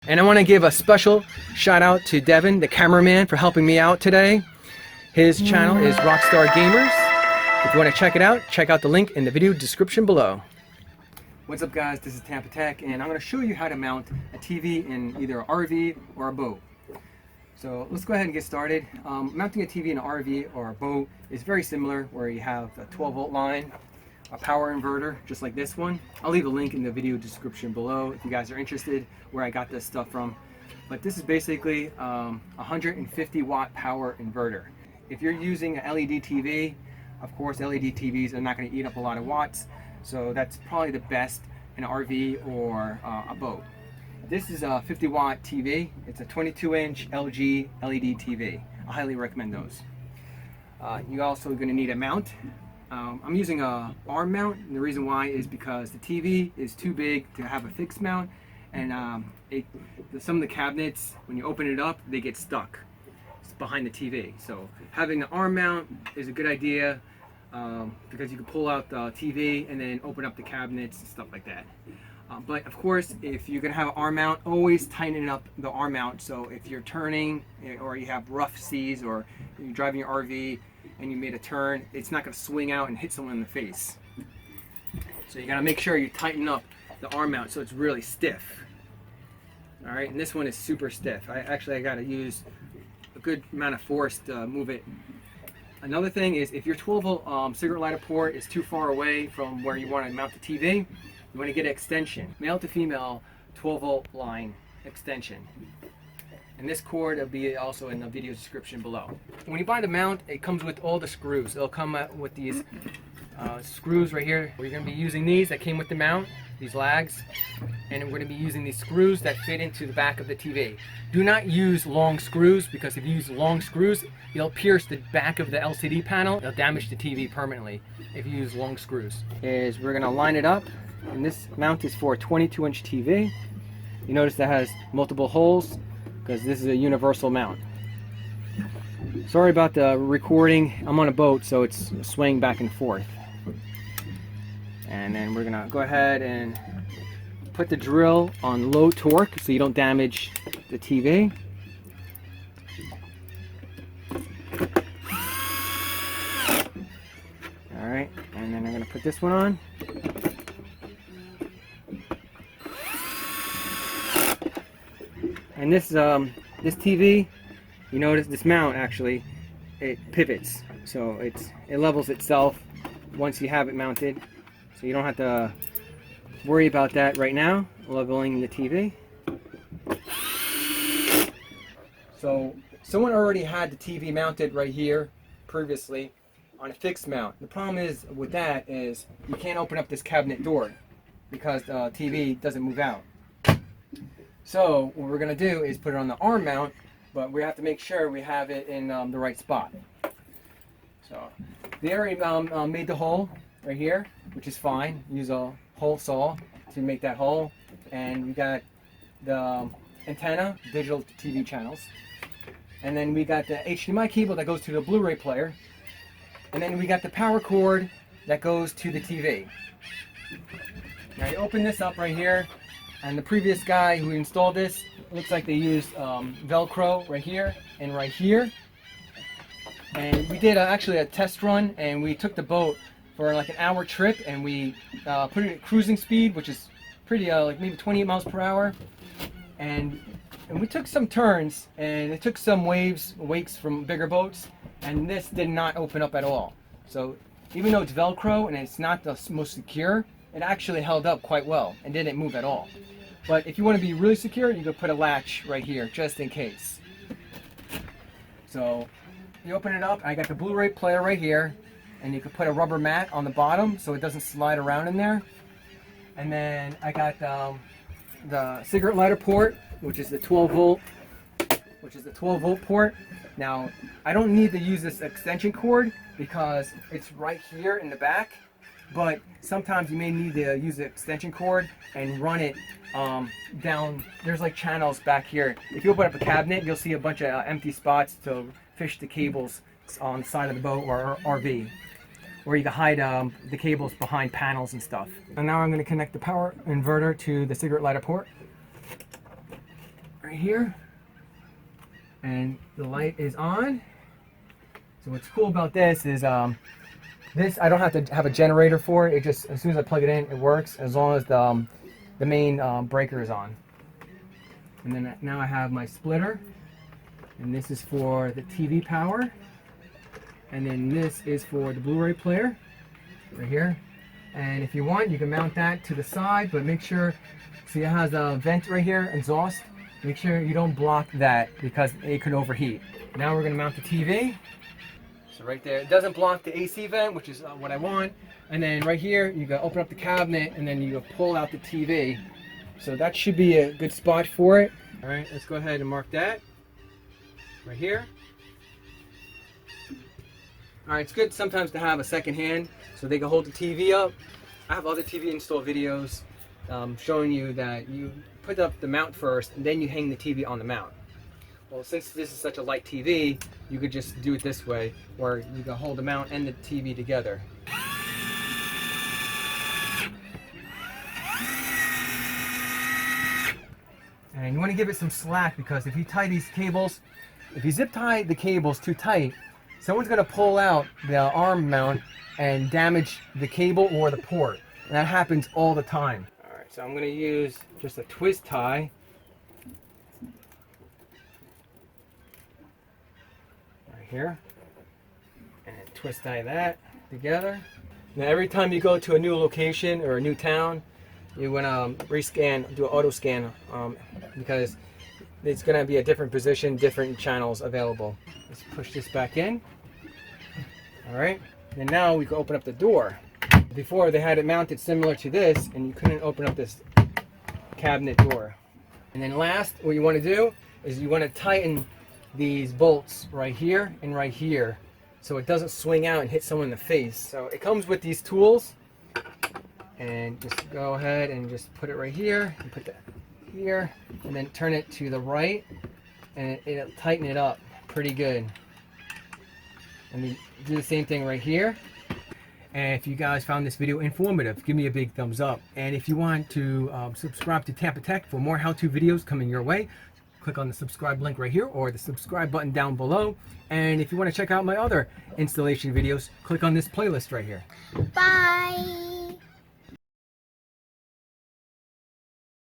And I want to give a special shout out to Devin, the cameraman, for helping me out today. His channel is Rockstar Gamers. If you want to check it out, check out the link in the video description below. What's up guys, this is Tampa Tech, and I'm going to show you how to mount a TV in either an RV or a boat. So let's go ahead and get started. Mounting a TV in an RV or a boat is very similar, where you have a 12-volt line, a power inverter just like this one. I'll leave a link in the video description below if you guys are interested where I got this stuff from. But this is basically a 150 watt power inverter. If you're using an LED TV, of course LED TVs are not going to eat up a lot of watts, so that's probably the best in an RV or a boat. This is a 50 watt TV. It's a 22-inch LG LED TV. I highly recommend those. You're also going to need a mount. I'm using a arm mount, and the reason why is because the TV is too big to have a fixed mount, and some of the cabinets, when you open it up, they get stuck behind the TV. So having an arm mount is a good idea because you can pull out the TV and then open up the cabinets and stuff like that. But of course, if you're going to have an arm mount, always tighten up the arm mount. So if you're turning or you have rough seas or you're driving your RV and you made a turn, it's not going to swing out and hit someone in the face. So you got to make sure you tighten up the arm mount so it's really stiff. All right, and this one is super stiff. I got to use a good amount of force to move it. Another thing is, if your 12-volt cigarette lighter port is too far away from where you want to mount the TV, you want to get an extension, male to female 12-volt line extension. And this cord will be also in the video description below. When you buy the mount, it comes with all the screws. It'll come out with these screws right here. We're going to be using these that came with the mount, these lags, and we're going to be using these screws that fit into the back of the TV. Do not use long screws, because if you use long screws, you'll pierce the back of the LCD panel. It'll damage the TV permanently if you use long screws. We're going to line it up, and this mount is for a 22-inch TV. You notice that has multiple holes because this is a universal mount. Sorry about the recording. I'm on a boat, so it's swaying back and forth. And then we're gonna go ahead and put the drill on low torque so you don't damage the TV. All right, and then I'm gonna put this one on. And this TV, you notice this mount actually, it pivots, so it levels itself once you have it mounted. So you don't have to worry about that right now, leveling the TV. So someone already had the TV mounted right here previously on a fixed mount. The problem is with that is you can't open up this cabinet door because the TV doesn't move out. So what we're going to do is put it on the arm mount, but we have to make sure we have it in the right spot. So they already made the hole right here, which is fine. Use a hole saw to make that hole. And we got the antenna, digital TV channels. And then we got the HDMI cable that goes to the Blu-ray player. And then we got the power cord that goes to the TV. Now you open this up right here. And the previous guy who installed this, looks like they used Velcro right here and right here. And we did actually a test run, and we took the boat for like an hour trip, and we put it at cruising speed, which is pretty like maybe 28 miles per hour. And we took some turns, and it took some wakes from bigger boats, and this did not open up at all. So even though it's Velcro and it's not the most secure, it actually held up quite well and didn't move at all. But if you want to be really secure, you could put a latch right here just in case. So you open it up, I got the Blu-ray player right here, and you could put a rubber mat on the bottom so it doesn't slide around in there. And then I got the cigarette lighter port, which is the 12-volt port. Now I don't need to use this extension cord because it's right here in the back. But sometimes you may need to use the extension cord and run it down. There's like channels back here. If you open up a cabinet, you'll see a bunch of empty spots to fish the cables on the side of the boat or RV. Or you can hide the cables behind panels and stuff. And now I'm going to connect the power inverter to the cigarette lighter port. right here, and the light is on. So what's cool about this is this, I don't have to have a generator for it. It just, as soon as I plug it in, it works as long as the main breaker is on. And then now I have my splitter, and this is for the TV power, and then this is for the Blu-ray player right here. And if you want, you can mount that to the side, but make sure, see it has a vent right here, exhaust. Make sure you don't block that because it could overheat. Now we're going to mount the TV. So right there, it doesn't block the AC vent, which is what I want. And then right here, you can open up the cabinet and then you pull out the TV. So that should be a good spot for it. All right, let's go ahead and mark that right here. All right, it's good sometimes to have a second hand so they can hold the TV up. I have other TV install videos showing you that you put up the mount first and then you hang the TV on the mount. Well, since this is such a light TV, you could just do it this way, where you can hold the mount and the TV together. And you want to give it some slack, because if you tie these cables, if you zip tie the cables too tight, someone's going to pull out the arm mount and damage the cable or the port. And that happens all the time. All right, so I'm going to use just a twist tie. Here, and twist tie that together. Now every time you go to a new location or a new town, you want to rescan, do an auto scan, because it's going to be a different position, different channels available. Let's push this back in. All right, and now we can open up the door. Before they had it mounted similar to this, and you couldn't open up this cabinet door. And then last, what you want to do is you want to tighten these bolts right here and right here so it doesn't swing out and hit someone in the face. So it comes with these tools, and just go ahead and just put it right here and put that here, and then turn it to the right, and it'll tighten it up pretty good. And then do the same thing right here. And if you guys found this video informative, give me a big thumbs up. And if you want to subscribe to Tampa Tech for more how-to videos coming your way, click on the subscribe link right here or the subscribe button down below. And if you want to check out my other installation videos, click on this playlist right here. Bye!